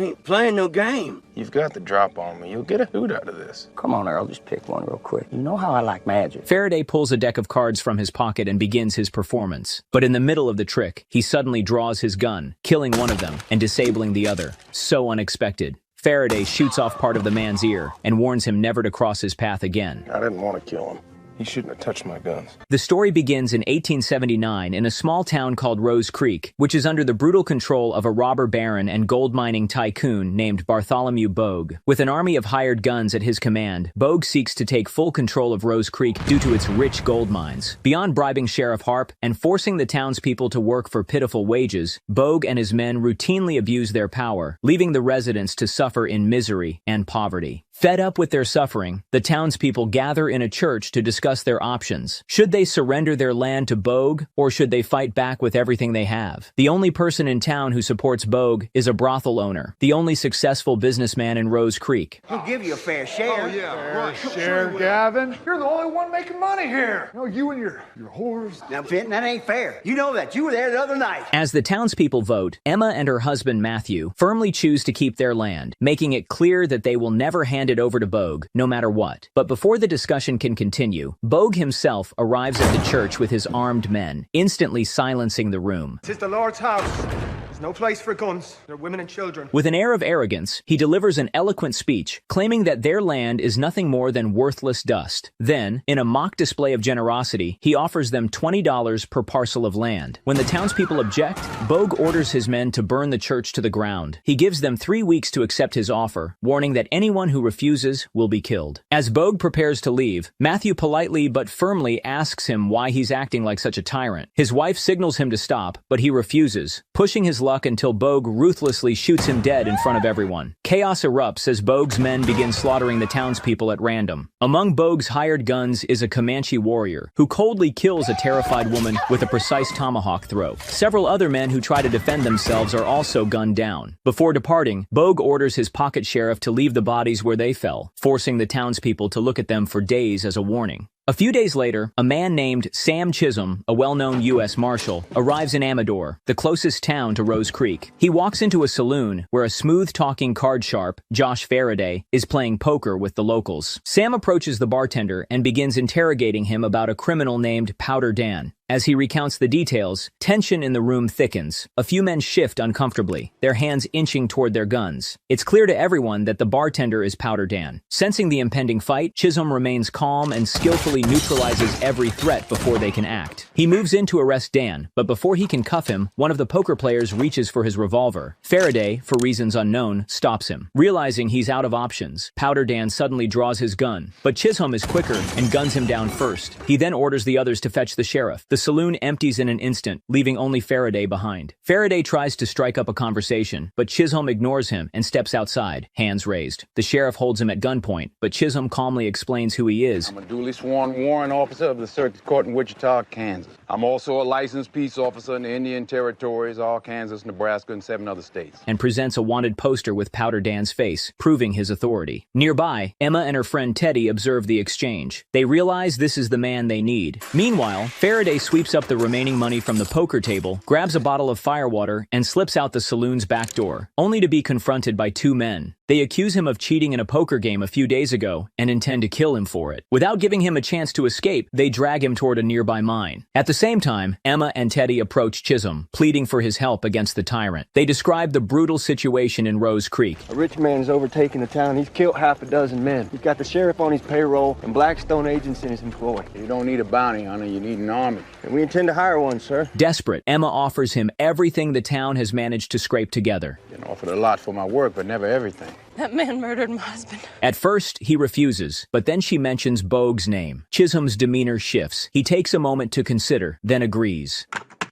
Ain't playing no game. You've got the drop on me. You'll get a hoot out of this. Come on, Earl, just pick one real quick. You know how I like magic. Faraday pulls a deck of cards from his pocket and begins his performance. But in the middle of the trick, he suddenly draws his gun, killing one of them and disabling the other. So unexpected. Faraday shoots off part of the man's ear and warns him never to cross his path again. I didn't want to kill him. He shouldn't have touched my guns. The story begins in 1879 in a small town called Rose Creek, which is under the brutal control of a robber baron and gold mining tycoon named Bartholomew Bogue. With an army of hired guns at his command, Bogue seeks to take full control of Rose Creek due to its rich gold mines. Beyond bribing Sheriff Harp and forcing the townspeople to work for pitiful wages, Bogue and his men routinely abuse their power, leaving the residents to suffer in misery and poverty. Fed up with their suffering, the townspeople gather in a church to discuss their options. Should they surrender their land to Bogue, or should they fight back with everything they have? The only person in town who supports Bogue is a brothel owner, the only successful businessman in Rose Creek. He'll give you a fair share. Oh, yeah, right. Share, Gavin. You're the only one making money here. No, you and your whores. Now, Fenton, that ain't fair. You know that. You were there the other night. As the townspeople vote, Emma and her husband Matthew firmly choose to keep their land, making it clear that they will never hand it over to Bogue, no matter what. But before the discussion can continue, Bogue himself arrives at the church with his armed men, instantly silencing the room. Tis the Lord's house. There's no place for guns. There are women and children. With an air of arrogance, he delivers an eloquent speech, claiming that their land is nothing more than worthless dust. Then, in a mock display of generosity, he offers them $20 per parcel of land. When the townspeople object, Bogue orders his men to burn the church to the ground. He gives them 3 weeks to accept his offer, warning that anyone who refuses will be killed. As Bogue prepares to leave, Matthew politely but firmly asks him why he's acting like such a tyrant. His wife signals him to stop, but he refuses, pushing his luck until Bogue ruthlessly shoots him dead in front of everyone. Chaos erupts as Bogue's men begin slaughtering the townspeople at random. Among Bogue's hired guns is a Comanche warrior, who coldly kills a terrified woman with a precise tomahawk throw. Several other men who try to defend themselves are also gunned down. Before departing, Bogue orders his pocket sheriff to leave the bodies where they fell, forcing the townspeople to look at them for days as a warning. A few days later, a man named Sam Chisholm, a well-known U.S. Marshal, arrives in Amador, the closest town to Rose Creek. He walks into a saloon where a smooth-talking card sharp, Josh Faraday, is playing poker with the locals. Sam approaches the bartender and begins interrogating him about a criminal named Powder Dan. As he recounts the details, tension in the room thickens. A few men shift uncomfortably, their hands inching toward their guns. It's clear to everyone that the bartender is Powder Dan. Sensing the impending fight, Chisholm remains calm and skillfully neutralizes every threat before they can act. He moves in to arrest Dan, but before he can cuff him, one of the poker players reaches for his revolver. Faraday, for reasons unknown, stops him. Realizing he's out of options, Powder Dan suddenly draws his gun, but Chisholm is quicker and guns him down first. He then orders the others to fetch the sheriff. The saloon empties in an instant, leaving only Faraday behind. Faraday tries to strike up a conversation, but Chisholm ignores him and steps outside, hands raised. The sheriff holds him at gunpoint, but Chisholm calmly explains who he is. I'm a duly sworn warrant officer of the Circuit Court in Wichita, Kansas. I'm also a licensed peace officer in the Indian Territories, all Kansas, Nebraska, and 7 other states. And presents a wanted poster with Powder Dan's face, proving his authority. Nearby, Emma and her friend Teddy observe the exchange. They realize this is the man they need. Meanwhile, Faraday sweeps up the remaining money from the poker table, grabs a bottle of firewater, and slips out the saloon's back door, only to be confronted by 2 men. They accuse him of cheating in a poker game a few days ago and intend to kill him for it. Without giving him a chance to escape, they drag him toward a nearby mine. At the same time, Emma and Teddy approach Chisholm, pleading for his help against the tyrant. They describe the brutal situation in Rose Creek. A rich man has overtaken the town. He's killed half a dozen men. He's got the sheriff on his payroll and Blackstone agents in his employ. You don't need a bounty hunter, you need an army. And we intend to hire one, sir. Desperate, Emma offers him everything the town has managed to scrape together. Been offered a lot for my work, but never everything. That man murdered my husband. At first, he refuses, but then she mentions Bogue's name. Chisholm's demeanor shifts. He takes a moment to consider, then agrees.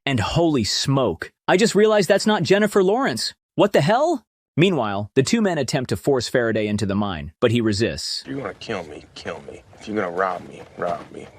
And holy smoke, I just realized that's not Jennifer Lawrence. What the hell? Meanwhile, the 2 men attempt to force Faraday into the mine, but he resists. If you're gonna kill me, kill me. If you're gonna rob me,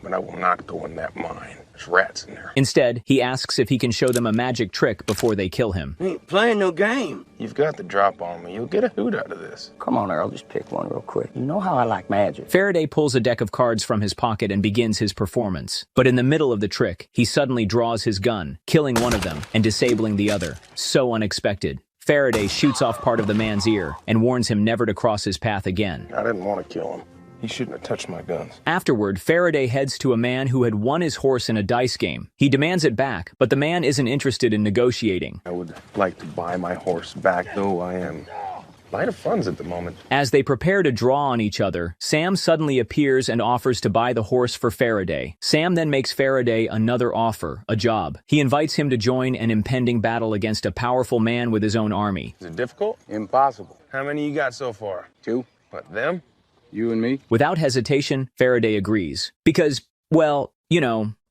but I will not go in that mine. There's rats in there. Instead, he asks if he can show them a magic trick before they kill him. Ain't playing no game. You've got the drop on me. You'll get a hoot out of this. Come on, Earl, just pick one real quick. You know how I like magic. Faraday pulls a deck of cards from his pocket and begins his performance. But in the middle of the trick, he suddenly draws his gun, killing one of them and disabling the other. So unexpected. Faraday shoots off part of the man's ear and warns him never to cross his path again. I didn't want to kill him. He shouldn't have touched my guns. Afterward, Faraday heads to a man who had won his horse in a dice game. He demands it back, but the man isn't interested in negotiating. I would like to buy my horse back, though I am light of funds at the moment. As they prepare to draw on each other, Sam suddenly appears and offers to buy the horse for Faraday. Sam then makes Faraday another offer, a job. He invites him to join an impending battle against a powerful man with his own army. Is it difficult? Impossible. How many you got so far? 2. What, them? You and me? Without hesitation, Faraday agrees. Because, well,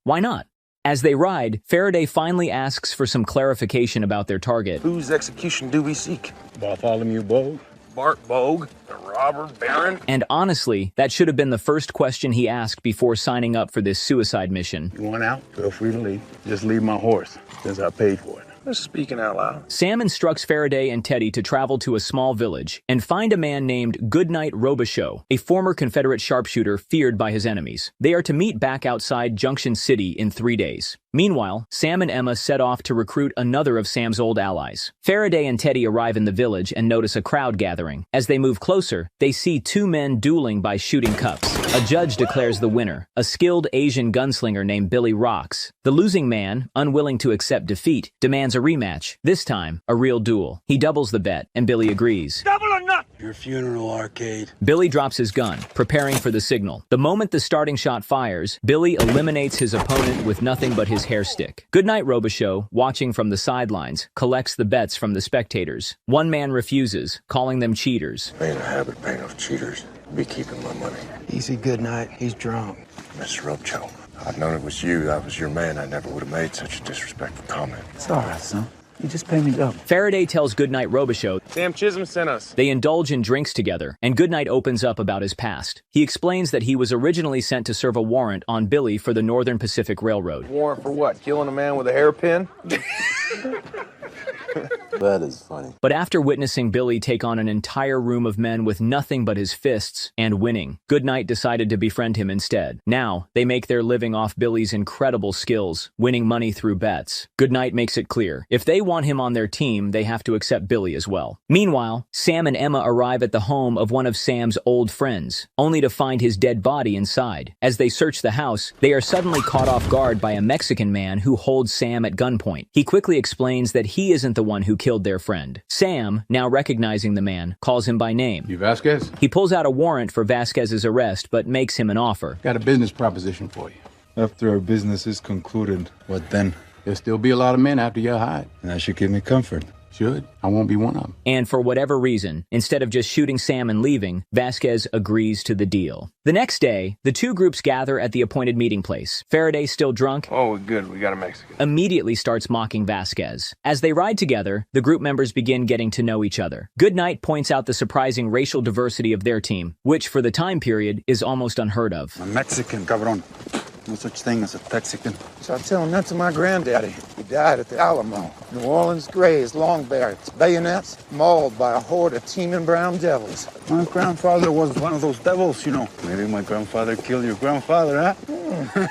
why not? As they ride, Faraday finally asks for some clarification about their target. Whose execution do we seek? Bartholomew Bogue? Bart Bogue, the robber baron? And honestly, that should have been the first question he asked before signing up for this suicide mission. You want out? Feel free to leave. Just leave my horse, since I paid for it. Just speaking out loud. Sam instructs Faraday and Teddy to travel to a small village and find a man named Goodnight Robichaux, a former Confederate sharpshooter feared by his enemies. They are to meet back outside Junction City in 3 days. Meanwhile, Sam and Emma set off to recruit another of Sam's old allies. Faraday and Teddy arrive in the village and notice a crowd gathering. As they move closer, they see 2 men dueling by shooting cups. A judge declares the winner, a skilled Asian gunslinger named Billy Rocks. The losing man, unwilling to accept defeat, demands a rematch, this time a real duel. He doubles the bet, and Billy agrees. Double or nothing! Your funeral arcade. Billy drops his gun, preparing for the signal. The moment the starting shot fires, Billy eliminates his opponent with nothing but his hair stick. Goodnight Robichaux, watching from the sidelines, collects the bets from the spectators. One man refuses, calling them cheaters. Ain't a habit paying off cheaters. Be keeping my money. Easy, Goodnight. He's drunk. Mr. Robichaux, I'd known it was you, that was your man, I never would have made such a disrespectful comment. It's all right, son. You just pay me double. Faraday tells Goodnight Robichaux Sam Chisholm sent us. they indulge in drinks together, and Goodnight opens up about his past. He explains that he was originally sent to serve a warrant on Billy for the Northern Pacific Railroad. Warrant for what? Killing a man with a hairpin? That is funny. But after witnessing Billy take on an entire room of men with nothing but his fists and winning, Goodnight decided to befriend him instead. Now, they make their living off Billy's incredible skills, winning money through bets. Goodnight makes it clear, if they want him on their team, they have to accept Billy as well. Meanwhile, Sam and Emma arrive at the home of one of Sam's old friends, only to find his dead body inside. As they search the house, they are suddenly caught off guard by a Mexican man who holds Sam at gunpoint. He quickly explains that he isn't the one who killed their friend. Sam, now recognizing the man, calls him by name. You Vasquez? He pulls out a warrant for Vasquez's arrest, but makes him an offer. Got a business proposition for you. After our business is concluded, what then? There'll still be a lot of men after your hide. And that should give me comfort. Should. I won't be one of them. And for whatever reason, instead of just shooting Sam and leaving, Vasquez agrees to the deal. The next day, the 2 groups gather at the appointed meeting place. Faraday, still drunk, Oh, we're good. We got a Mexican. immediately starts mocking Vasquez. As they ride together, the group members begin getting to know each other. Goodnight points out the surprising racial diversity of their team, which for the time period is almost unheard of. I'm Mexican, cabron. No such thing as a Texican. So I tell him that to my granddaddy. He died at the Alamo. New Orleans Grays, long barracks, bayonets, mauled by a horde of teeming brown devils. My grandfather was one of those devils, you know. Maybe my grandfather killed your grandfather, huh?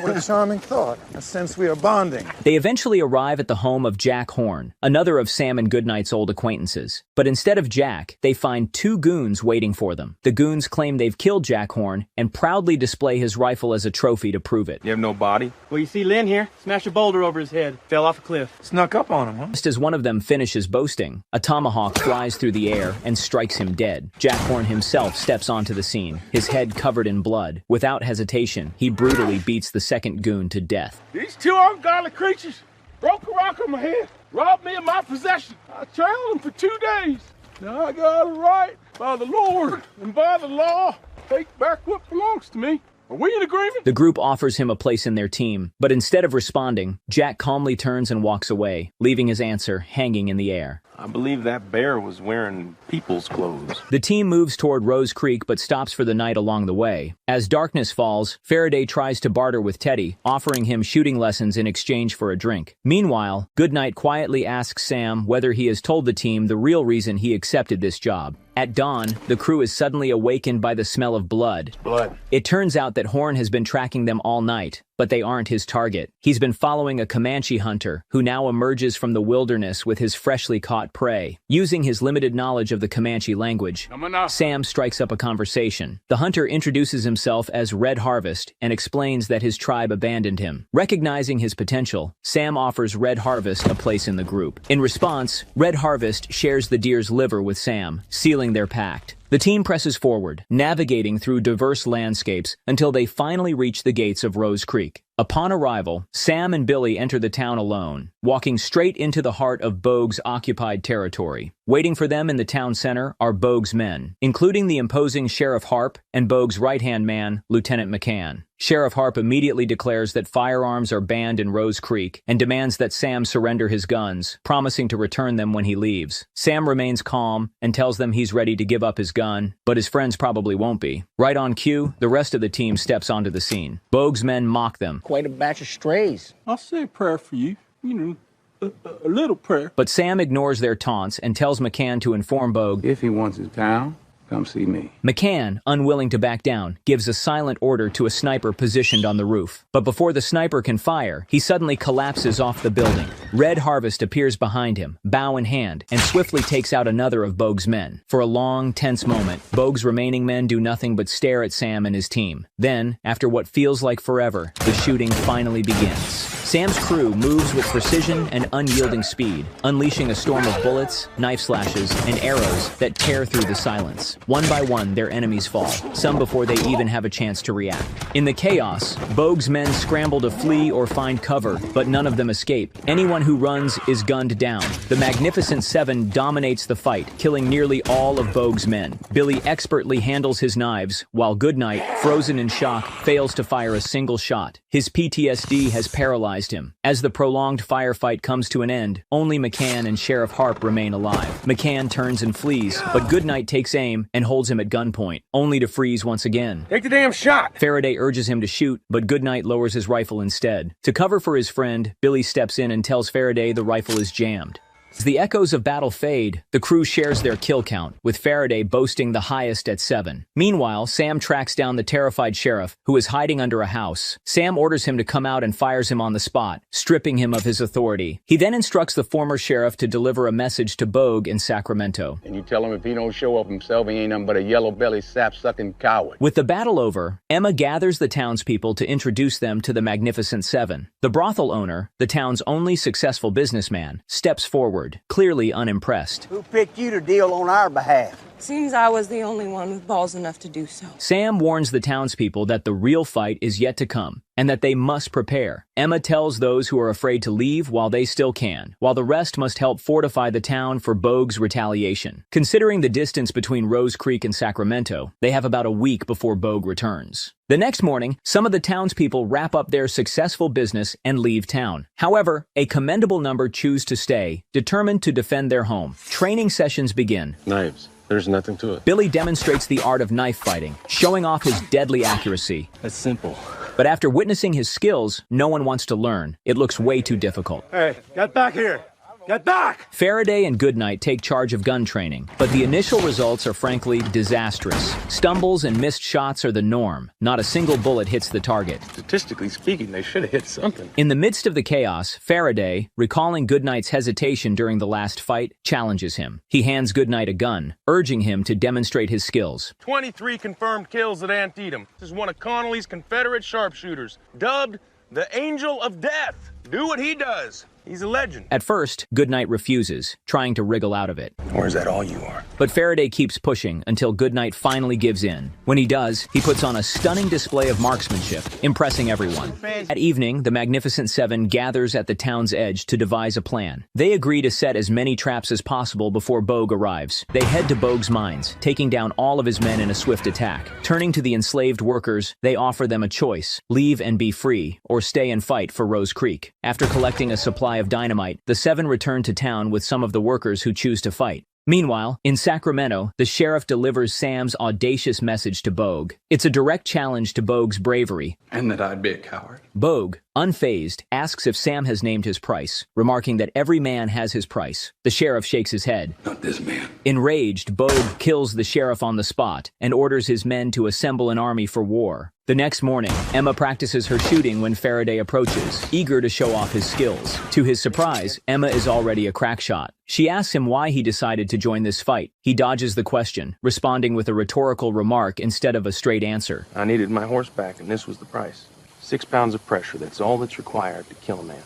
What a charming thought. And since we are bonding. They eventually arrive at the home of Jack Horn, another of Sam and Goodnight's old acquaintances. But instead of Jack, they find 2 goons waiting for them. The goons claim they've killed Jack Horn and proudly display his rifle as a trophy to prove it. You have no body? Well, you see Lynn here? Smashed a boulder over his head. Fell off a cliff. Snuck up on him, huh? Just as one of them finishes boasting, a tomahawk flies through the air and strikes him dead. Jack Horn himself steps onto the scene, his head covered in blood. Without hesitation, he brutally beats the second goon to death. These 2 ungodly creatures broke a rock on my head, robbed me of my possession. I trailed them for 2 days. Now I got a right by the Lord and by the law. Take back what belongs to me. Are we in agreement? The group offers him a place in their team, but instead of responding, Jack calmly turns and walks away, leaving his answer hanging in the air. I believe that bear was wearing people's clothes. The team moves toward Rose Creek but stops for the night along the way. As darkness falls, Faraday tries to barter with Teddy, offering him shooting lessons in exchange for a drink. Meanwhile, Goodnight quietly asks Sam whether he has told the team the real reason he accepted this job. At dawn, the crew is suddenly awakened by the smell of blood. Blood. It turns out that Horn has been tracking them all night. but they aren't his target. He's been following a Comanche hunter who now emerges from the wilderness with his freshly caught prey. Using his limited knowledge of the Comanche language, Sam strikes up a conversation. The hunter introduces himself as Red Harvest and explains that his tribe abandoned him. Recognizing his potential, Sam offers Red Harvest a place in the group. In response, Red Harvest shares the deer's liver with Sam, sealing their pact. The team presses forward, navigating through diverse landscapes until they finally reach the gates of Rose Creek. Upon arrival, Sam and Billy enter the town alone, walking straight into the heart of Bogue's occupied territory. Waiting for them in the town center are Bogue's men, including the imposing Sheriff Harp and Bogue's right-hand man, Lieutenant McCann. Sheriff Harp immediately declares that firearms are banned in Rose Creek and demands that Sam surrender his guns, promising to return them when he leaves. Sam remains calm and tells them he's ready to give up his gun, but his friends probably won't be. Right on cue, the rest of the team steps onto the scene. Bogue's men mock them. Quite a batch of strays. I'll say a prayer for you. You know, a little prayer. But Sam ignores their taunts and tells McCann to inform Bogue If he wants his town, come see me. McCann, unwilling to back down, gives a silent order to a sniper positioned on the roof. But before the sniper can fire, he suddenly collapses off the building. Red Harvest appears behind him, bow in hand, and swiftly takes out another of Bogue's men. For a long, tense moment, Bogue's remaining men do nothing but stare at Sam and his team. Then, after what feels like forever, the shooting finally begins. Sam's crew moves with precision and unyielding speed, unleashing a storm of bullets, knife slashes, and arrows that tear through the silence. One by one, their enemies fall, some before they even have a chance to react. In the chaos, Bogue's men scramble to flee or find cover, but none of them escape. Anyone who runs is gunned down. The Magnificent Seven dominates the fight, killing nearly all of Bogue's men. Billy expertly handles his knives, while Goodnight, frozen in shock, fails to fire a single shot. His PTSD has paralyzed him. As the prolonged firefight comes to an end, only McCann and Sheriff Harp remain alive. McCann turns and flees, but Goodnight takes aim and holds him at gunpoint, only to freeze once again. Take the damn shot! Faraday urges him to shoot, but Goodnight lowers his rifle instead. To cover for his friend, Billy steps in and tells Faraday the rifle is jammed. As the echoes of battle fade, the crew shares their kill count, with Faraday boasting the highest at 7. Meanwhile, Sam tracks down the terrified sheriff, who is hiding under a house. Sam orders him to come out and fires him on the spot, stripping him of his authority. He then instructs the former sheriff to deliver a message to Bogue in Sacramento. And you tell him if he don't show up himself, he ain't nothing but a yellow-bellied, sap-sucking coward. With the battle over, Emma gathers the townspeople to introduce them to the Magnificent Seven. The brothel owner, the town's only successful businessman, steps forward, clearly unimpressed. Who picked you to deal on our behalf? Seems I was the only one with balls enough to do so. Sam warns the townspeople that the real fight is yet to come, and that they must prepare. Emma tells those who are afraid to leave while they still can, while the rest must help fortify the town for Bogue's retaliation. Considering the distance between Rose Creek and Sacramento, they have about a week before Bogue returns. The next morning, some of the townspeople wrap up their successful business and leave town. However, a commendable number choose to stay, determined to defend their home. Training sessions begin. Knives. There's nothing to it. Billy demonstrates the art of knife fighting, showing off his deadly accuracy. That's simple. But after witnessing his skills, no one wants to learn. It looks way too difficult. Hey, get back here! Get back! Faraday and Goodnight take charge of gun training, but the initial results are frankly disastrous. Stumbles and missed shots are the norm. Not a single bullet hits the target. Statistically speaking, they should have hit something. In the midst of the chaos, Faraday, recalling Goodnight's hesitation during the last fight, challenges him. He hands Goodnight a gun, urging him to demonstrate his skills. 23 confirmed kills at Antietam. This is one of Connolly's Confederate sharpshooters, dubbed the Angel of Death. Do what he does. He's a legend. At first, Goodnight refuses, trying to wriggle out of it. Or is that all you are? But Faraday keeps pushing until Goodnight finally gives in. When he does, he puts on a stunning display of marksmanship, impressing everyone. At evening, the Magnificent Seven gathers at the town's edge to devise a plan. They agree to set as many traps as possible before Bogue arrives. They head to Bogue's mines, taking down all of his men in a swift attack. Turning to the enslaved workers, they offer them a choice: leave and be free, or stay and fight for Rose Creek. After collecting a supply of dynamite, the Seven return to town with some of the workers who choose to fight. Meanwhile, in Sacramento, the sheriff delivers Sam's audacious message to Bogue. It's a direct challenge to Bogue's bravery. And that I'd be a coward. Bogue, unfazed, asks if Sam has named his price, remarking that every man has his price. The sheriff shakes his head. Not this man. Enraged, Bogue kills the sheriff on the spot and orders his men to assemble an army for war. The next morning, Emma practices her shooting when Faraday approaches, eager to show off his skills. To his surprise, Emma is already a crack shot. She asks him why he decided to join this fight. He dodges the question, responding with a rhetorical remark instead of a straight answer. I needed my horse back, and this was the price. 6 pounds of pressure, that's all that's required to kill a man.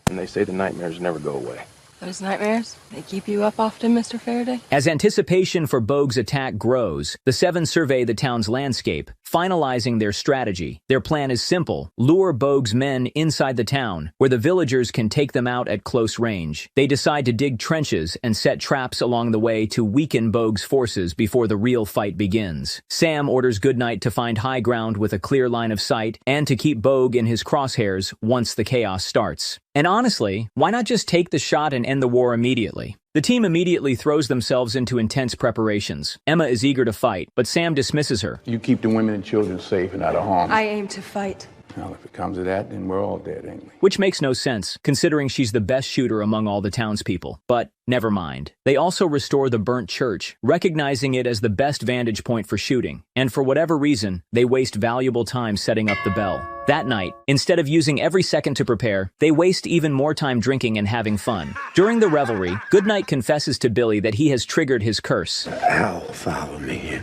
And they say the nightmares never go away. Those nightmares, they keep you up often, Mr. Faraday? As anticipation for Bogue's attack grows, the 7 survey the town's landscape, finalizing their strategy. Their plan is simple: lure Bogue's men inside the town, where the villagers can take them out at close range. They decide to dig trenches and set traps along the way to weaken Bogue's forces before the real fight begins. Sam orders Goodnight to find high ground with a clear line of sight and to keep Bogue in his crosshairs once the chaos starts. And honestly, why not just take the shot and end the war immediately? The team immediately throws themselves into intense preparations. Emma is eager to fight, but Sam dismisses her. You keep the women and children safe and out of harm. I aim to fight. Well, if it comes to that, then we're all dead, ain't we? Which makes no sense, considering she's the best shooter among all the townspeople. But never mind. They also restore the burnt church, recognizing it as the best vantage point for shooting. And for whatever reason, they waste valuable time setting up the bell. That night, instead of using every second to prepare, they waste even more time drinking and having fun. During the revelry, Goodnight confesses to Billy that he has triggered his curse. Hell follow me.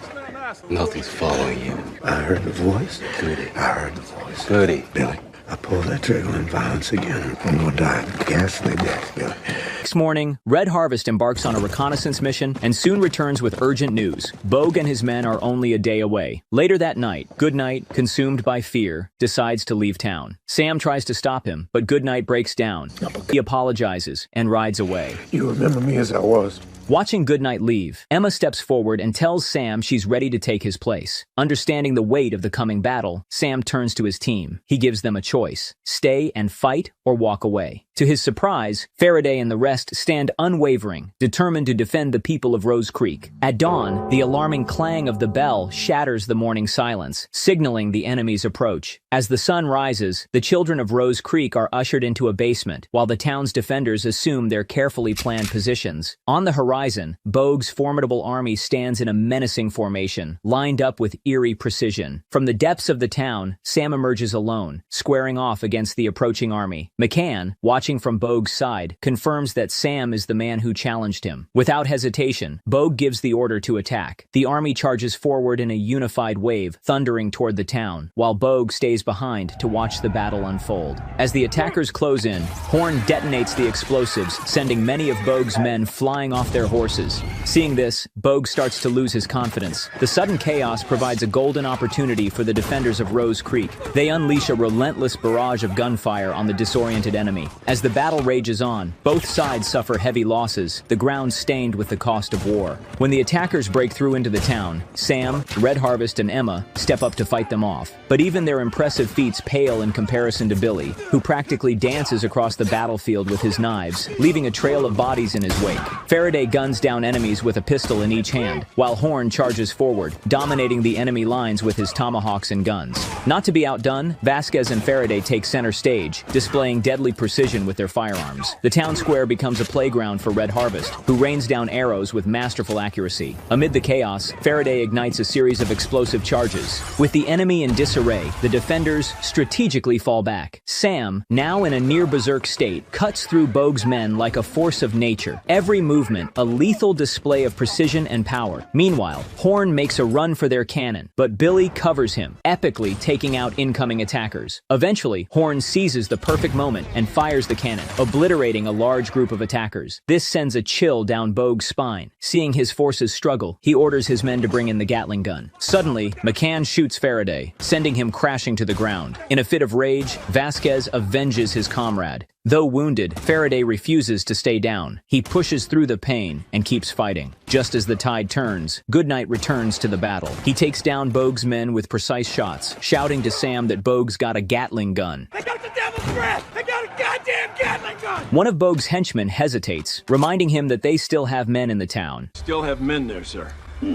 Nothing's following you. I heard the voice. Goody. I heard the voice. Goody. Billy, I pull that trigger in violence again. I'm gonna die a ghastly death, Billy. Next morning, Red Harvest embarks on a reconnaissance mission and soon returns with urgent news. Bogue and his men are only a day away. Later that night, Goodnight, consumed by fear, decides to leave town. Sam tries to stop him, but Goodnight breaks down. He apologizes and rides away. You remember me as I was. Watching Goodnight leave, Emma steps forward and tells Sam she's ready to take his place. Understanding the weight of the coming battle, Sam turns to his team. He gives them a choice: stay and fight or walk away. To his surprise, Faraday and the rest stand unwavering, determined to defend the people of Rose Creek. At dawn, the alarming clang of the bell shatters the morning silence, signaling the enemy's approach. As the sun rises, the children of Rose Creek are ushered into a basement, while the town's defenders assume their carefully planned positions. On the horizon, Bogue's formidable army stands in a menacing formation, lined up with eerie precision. From the depths of the town, Sam emerges alone, squaring off against the approaching army. McCann, watching from Bogue's side, confirms that Sam is the man who challenged him. Without hesitation, Bogue gives the order to attack. The army charges forward in a unified wave, thundering toward the town, while Bogue stays behind to watch the battle unfold. As the attackers close in, Horn detonates the explosives, sending many of Bogue's men flying off their horses. Seeing this, Bogue starts to lose his confidence. The sudden chaos provides a golden opportunity for the defenders of Rose Creek. They unleash a relentless barrage of gunfire on the disoriented enemy. As the battle rages on, both sides suffer heavy losses, the ground stained with the cost of war. When the attackers break through into the town, Sam, Red Harvest, and Emma step up to fight them off. But even their impressive feats pale in comparison to Billy, who practically dances across the battlefield with his knives, leaving a trail of bodies in his wake. Faraday guns down enemies with a pistol in each hand, while Horn charges forward, dominating the enemy lines with his tomahawks and guns. Not to be outdone, Vasquez and Faraday take center stage, displaying deadly precision with their firearms. The town square becomes a playground for Red Harvest, who rains down arrows with masterful accuracy. Amid the chaos, Faraday ignites a series of explosive charges. With the enemy in disarray, the defenders strategically fall back. Sam, now in a near-berserk state, cuts through Bogue's men like a force of nature. Every movement, a lethal display of precision and power. Meanwhile, Horn makes a run for their cannon, but Billy covers him, epically taking out incoming attackers. Eventually, Horn seizes the perfect moment and fires the cannon, obliterating a large group of attackers. This sends a chill down Bogue's spine. Seeing his forces struggle, he orders his men to bring in the Gatling gun. Suddenly, McCann shoots Faraday, sending him crashing to the ground. In a fit of rage, Vasquez avenges his comrade. Though wounded, Faraday refuses to stay down. He pushes through the pain and keeps fighting. Just as the tide turns, Goodnight returns to the battle. He takes down Bogue's men with precise shots, shouting to Sam that Bogue's got a Gatling gun. I got the devil's breath! I got a goddamn Gatling gun! One of Bogue's henchmen hesitates, reminding him that they still have men in the town. Still have men there, sir.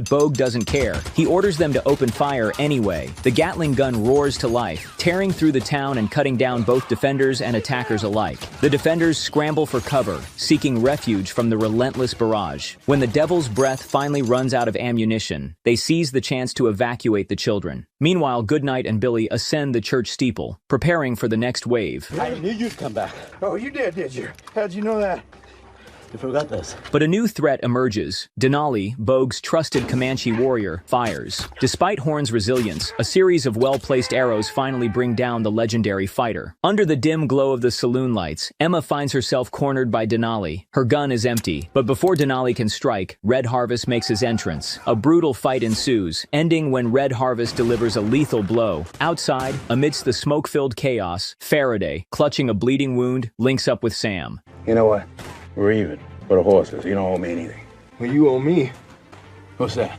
Bogue doesn't care. He orders them to open fire anyway. The Gatling gun roars to life, tearing through the town and cutting down both defenders and attackers alike. The defenders scramble for cover, seeking refuge from the relentless barrage. When the Devil's Breath finally runs out of ammunition, they seize the chance to evacuate the children. Meanwhile, Goodnight and Billy ascend the church steeple, preparing for the next wave. I knew you'd come back. Oh, you did you? How'd you know that? You forgot this. But a new threat emerges. Denali, Bogue's trusted Comanche warrior, fires. Despite Horn's resilience, a series of well-placed arrows finally bring down the legendary fighter. Under the dim glow of the saloon lights, Emma finds herself cornered by Denali. Her gun is empty, but before Denali can strike, Red Harvest makes his entrance. A brutal fight ensues, ending when Red Harvest delivers a lethal blow. Outside, amidst the smoke-filled chaos, Faraday, clutching a bleeding wound, links up with Sam. You know what? We're even for the horses. You don't owe me anything. Well, you owe me. What's that?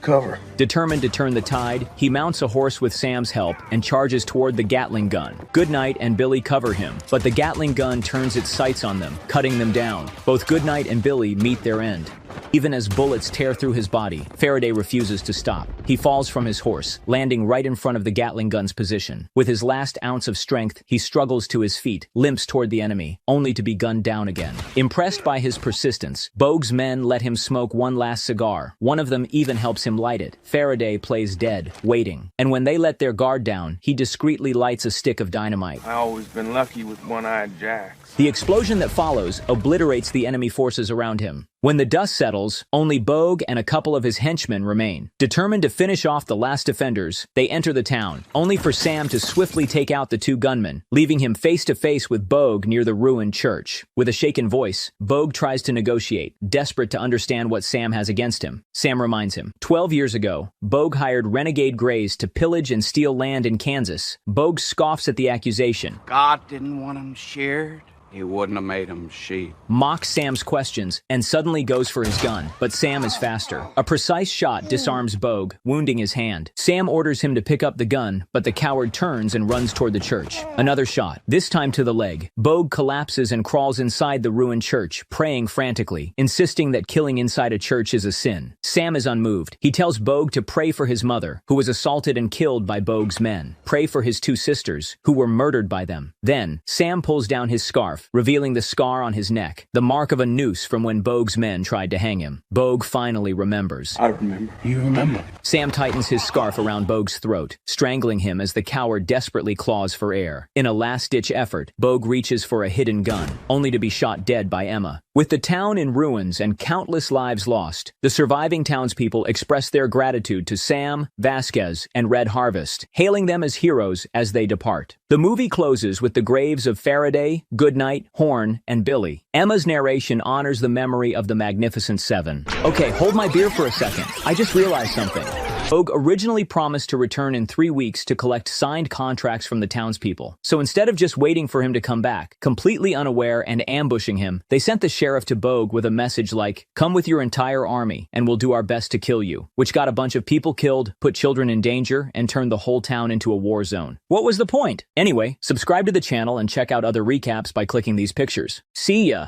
Cover. Determined to turn the tide, he mounts a horse with Sam's help and charges toward the Gatling gun. Goodnight and Billy cover him, but the Gatling gun turns its sights on them, cutting them down. Both Goodnight and Billy meet their end. Even as bullets tear through his body, Faraday refuses to stop. He falls from his horse, landing right in front of the Gatling gun's position. With his last ounce of strength, he struggles to his feet, limps toward the enemy, only to be gunned down again. Impressed by his persistence, Bogue's men let him smoke one last cigar. One of them even helps him light it. Faraday plays dead, waiting. And when they let their guard down, he discreetly lights a stick of dynamite. I always been lucky with one-eyed jacks. The explosion that follows obliterates the enemy forces around him. When the dust settles, only Bogue and a couple of his henchmen remain. Determined to finish off the last defenders, they enter the town, only for Sam to swiftly take out the two gunmen, leaving him face to face with Bogue near the ruined church. With a shaken voice, Bogue tries to negotiate, desperate to understand what Sam has against him. Sam reminds him, 12 years ago, Bogue hired renegade Greys to pillage and steal land in Kansas. Bogue scoffs at the accusation. God didn't want them shared. He wouldn't have made them sheep. Mocks Sam's questions and suddenly goes for his gun, but Sam is faster. A precise shot disarms Bogue, wounding his hand. Sam orders him to pick up the gun, but the coward turns and runs toward the church. Another shot, this time to the leg. Bogue collapses and crawls inside the ruined church, praying frantically, insisting that killing inside a church is a sin. Sam is unmoved. He tells Bogue to pray for his mother, who was assaulted and killed by Bogue's men. Pray for his two sisters, who were murdered by them. Then, Sam pulls down his scarf, revealing the scar on his neck, the mark of a noose from when Bogue's men tried to hang him. Bogue finally remembers. I remember. You remember. Sam tightens his scarf around Bogue's throat, strangling him as the coward desperately claws for air. In a last-ditch effort, Bogue reaches for a hidden gun, only to be shot dead by Emma. With the town in ruins and countless lives lost, the surviving townspeople express their gratitude to Sam, Vasquez, and Red Harvest, hailing them as heroes as they depart. The movie closes with the graves of Faraday, Goodnight, Horn, and Billy. Emma's narration honors the memory of the Magnificent Seven. Okay, hold my beer for a second. I just realized something. Bogue originally promised to return in 3 weeks to collect signed contracts from the townspeople. So instead of just waiting for him to come back, completely unaware and ambushing him, they sent the sheriff to Bogue with a message like, "Come with your entire army, and we'll do our best to kill you," which got a bunch of people killed, put children in danger, and turned the whole town into a war zone. What was the point? Anyway, subscribe to the channel and check out other recaps by clicking these pictures. See ya!